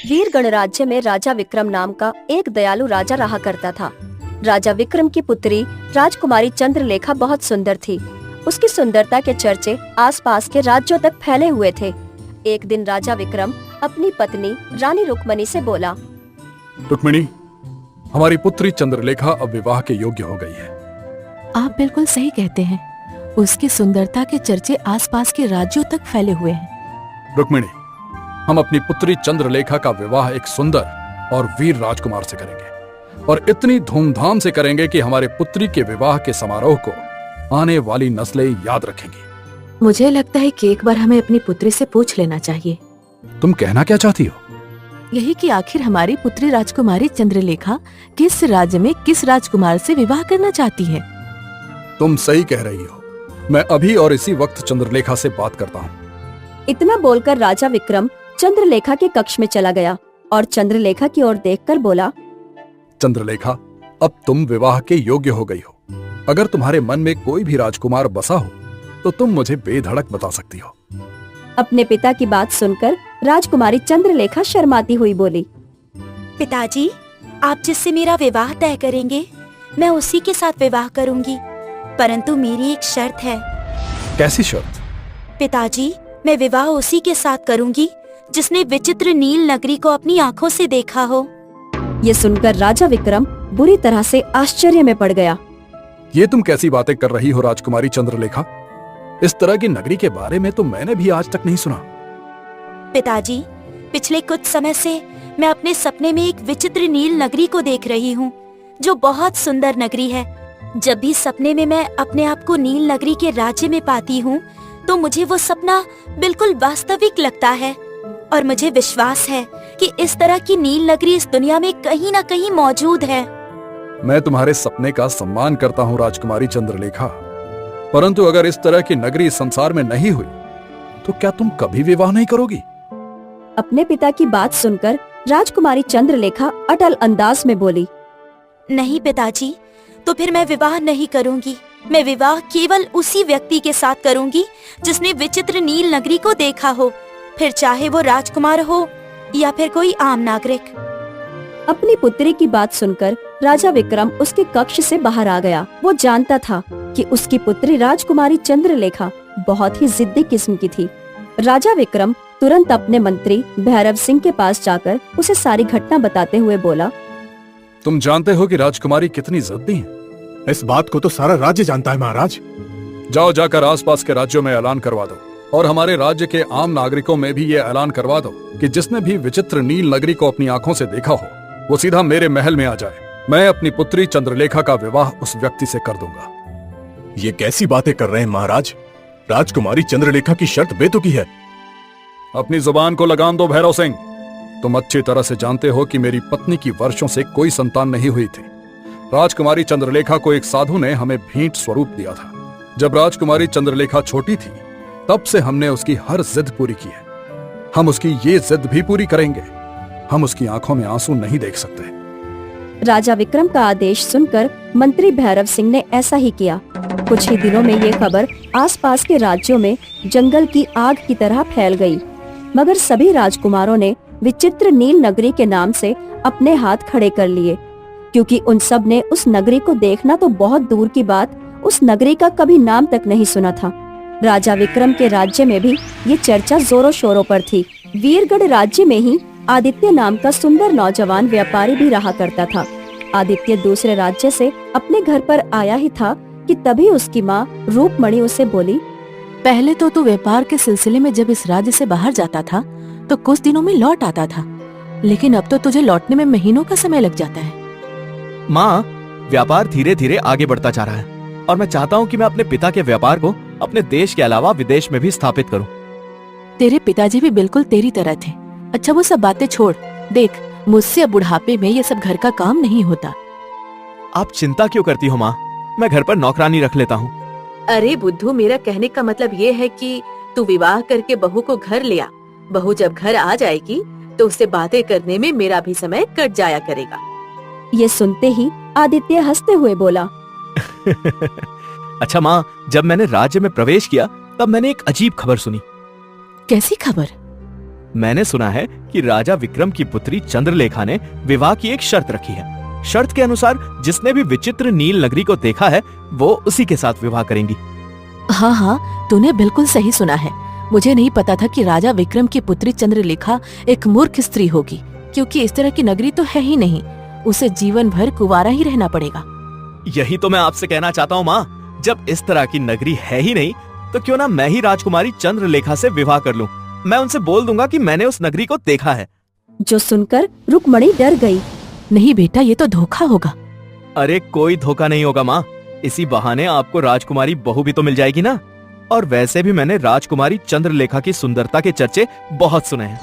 वीर गणराज्य में राजा विक्रम नाम का एक दयालु राजा रहा करता था। राजा विक्रम की पुत्री राजकुमारी चंद्रलेखा बहुत सुंदर थी। उसकी सुंदरता के चर्चे आसपास के राज्यों तक फैले हुए थे। एक दिन राजा विक्रम अपनी पत्नी रानी रुक्मणी से बोला, रुक्मिणी, हमारी पुत्री चंद्रलेखा अब विवाह के योग्य हो गई है। आप बिल्कुल सही कहते हैं। उसकी सुंदरता के चर्चे आसपास के राज्यों तक फैले हुए हैं। रुक्मिणी, हम अपनी पुत्री चंद्रलेखा का विवाह एक सुंदर और वीर राजकुमार से करेंगे और इतनी धूमधाम से करेंगे कि हमारे पुत्री के विवाह के समारोह को आने वाली नस्लें याद रखेंगी। मुझे लगता है कि एक बार हमें अपनी पुत्री से पूछ लेना चाहिए। तुम कहना क्या चाहती हो? यही कि आखिर हमारी पुत्री राजकुमारी चंद्रलेखा किस राज्य में किस राजकुमार से विवाह करना चाहती है। तुम सही कह रही हो। मैं अभी और इसी वक्त चंद्रलेखा से बात करता हूँ। इतना बोलकर राजा विक्रम चंद्रलेखा के कक्ष में चला गया और चंद्रलेखा की ओर देखकर बोला, चंद्रलेखा, अब तुम विवाह के योग्य हो गई हो। अगर तुम्हारे मन में कोई भी राजकुमार बसा हो तो तुम मुझे बेधड़क बता सकती हो। अपने पिता की बात सुनकर राजकुमारी चंद्रलेखा शर्माती हुई बोली, पिताजी, आप जिससे मेरा विवाह तय करेंगे मैं उसी के साथ विवाह करूंगी, परंतु मेरी एक शर्त है। कैसी शर्त? पिताजी, मैं विवाह उसी के साथ करूंगी जिसने विचित्र नील नगरी को अपनी आंखों से देखा हो। ये सुनकर राजा विक्रम बुरी तरह से आश्चर्य में पड़ गया। ये तुम कैसी बातें कर रही हो राजकुमारी चंद्रलेखा? इस तरह की नगरी के बारे में तो मैंने भी आज तक नहीं सुना। पिताजी, पिछले कुछ समय से मैं अपने सपने में एक विचित्र नील नगरी को देख रही हूँ, जो बहुत सुंदर नगरी है। जब भी सपने में मैं अपने आप को नील नगरी के राज्य में पाती हूँ तो मुझे वो सपना बिल्कुल वास्तविक लगता है और मुझे विश्वास है कि इस तरह की नील नगरी इस दुनिया में कहीं न कहीं मौजूद है। मैं तुम्हारे सपने का सम्मान करता हूँ राजकुमारी चंद्रलेखा, परंतु अगर इस तरह की नगरी इस संसार में नहीं हुई तो क्या तुम कभी विवाह नहीं करोगी? अपने पिता की बात सुनकर राजकुमारी चंद्रलेखा अटल अंदाज में बोली, नहीं पिताजी, तो फिर मैं विवाह नहीं करूंगी। मैं विवाह केवल उसी व्यक्ति के साथ करूंगी जिसने विचित्र नील नगरी को देखा हो, फिर चाहे वो राजकुमार हो या फिर कोई आम नागरिक। अपनी पुत्री की बात सुनकर राजा विक्रम उसके कक्ष से बाहर आ गया। वो जानता था कि उसकी पुत्री राजकुमारी चंद्रलेखा बहुत ही जिद्दी किस्म की थी। राजा विक्रम तुरंत अपने मंत्री भैरव सिंह के पास जाकर उसे सारी घटना बताते हुए बोला, तुम जानते हो कि राजकुमारी कितनी जिद्दी है। इस बात को तो सारा राज्य जानता है महाराज। जाओ जाकर आसपास के राज्यों में ऐलान करवा दो और हमारे राज्य के आम नागरिकों में भी ये ऐलान करवा दो कि जिसने भी विचित्र नील नगरी को अपनी आंखों से देखा हो वो सीधा मेरे महल में आ जाए। मैं अपनी पुत्री चंद्रलेखा का विवाह उस व्यक्ति से कर दूंगा। ये कैसी बातें कर रहे हैं महाराज? राजकुमारी चंद्रलेखा की शर्त बेतुकी है। अपनी जुबान को लगाम दो भैरव सिंह। तुम अच्छी तरह से जानते हो कि मेरी पत्नी की वर्षों से कोई संतान नहीं हुई थी। राजकुमारी चंद्रलेखा को एक साधु ने हमें भेंट स्वरूप दिया था। जब राजकुमारी चंद्रलेखा छोटी थी तब से हमने उसकी हर जिद पूरी की है। हम उसकी ये जिद भी पूरी करेंगे। हम उसकी आंखों में आंसू नहीं देख सकते। राजा विक्रम का आदेश सुनकर मंत्री भैरव सिंह ने ऐसा ही किया। कुछ ही दिनों में ये खबर आसपास के राज्यों में जंगल की आग की तरह फैल गई। मगर सभी राजकुमारों ने विचित्र नील नगरी के नाम से अपने हाथ खड़े कर लिए, क्योंकि उन सब ने उस नगरी को देखना तो बहुत दूर की बात, उस नगरी का कभी नाम तक नहीं सुना था। राजा विक्रम के राज्य में भी ये चर्चा जोरों शोरों पर थी। वीरगढ़ राज्य में ही आदित्य नाम का सुंदर नौजवान व्यापारी भी रहा करता था। आदित्य दूसरे राज्य से अपने घर पर आया ही था कि तभी उसकी माँ रूपमणि उसे बोली, पहले तो तू व्यापार के सिलसिले में जब इस राज्य से बाहर जाता था तो कुछ दिनों में लौट आता था, लेकिन अब तो तुझे लौटने में महीनों का समय लग जाता है। माँ, व्यापार धीरे धीरे आगे बढ़ता जा रहा है और मैं चाहता हूँ कि मैं अपने पिता के व्यापार को अपने देश के अलावा विदेश में भी स्थापित करूँ। तेरे पिताजी भी बिल्कुल तेरी तरह थे। अच्छा, वो सब बातें छोड़। देख, मुझसे अब बुढ़ापे में ये सब घर का काम नहीं होता। आप चिंता क्यों करती हो माँ? मैं घर पर नौकरानी रख लेता हूँ। अरे बुद्धू, मेरा कहने का मतलब ये है कि तू विवाह करके बहू को घर ले आ। बहू जब घर आ जाएगी तो उससे बातें करने में मेरा भी समय कट जाया करेगा। ये सुनते ही आदित्य हंसते हुए बोला, अच्छा माँ, जब मैंने राज्य में प्रवेश किया तब मैंने एक अजीब खबर सुनी। कैसी खबर? मैंने सुना है कि राजा विक्रम की पुत्री चंद्रलेखा ने विवाह की एक शर्त रखी है। शर्त के अनुसार जिसने भी विचित्र नील नगरी को देखा है वो उसी के साथ विवाह करेंगी। हाँ हाँ, तूने बिल्कुल सही सुना है। मुझे नहीं पता था कि राजा विक्रम की पुत्री चंद्रलेखा एक मूर्ख स्त्री होगी, क्योंकि इस तरह की नगरी तो है ही नहीं। उसे जीवन भर कुंवारा ही रहना पड़ेगा। यही तो मैं आपसे कहना चाहता हूँ माँ, जब इस तरह की नगरी है ही नहीं तो क्यों ना मैं ही राजकुमारी चंद्रलेखा से विवाह कर लूं। मैं उनसे बोल दूंगा कि मैंने उस नगरी को देखा है। जो सुनकर रुक्मणी डर गई। नहीं बेटा, ये तो धोखा होगा। अरे कोई धोखा नहीं होगा माँ, इसी बहाने आपको राजकुमारी बहू भी तो मिल जाएगी ना। और वैसे भी मैंने राजकुमारी चंद्रलेखा की सुंदरता के चर्चे बहुत सुने हैं।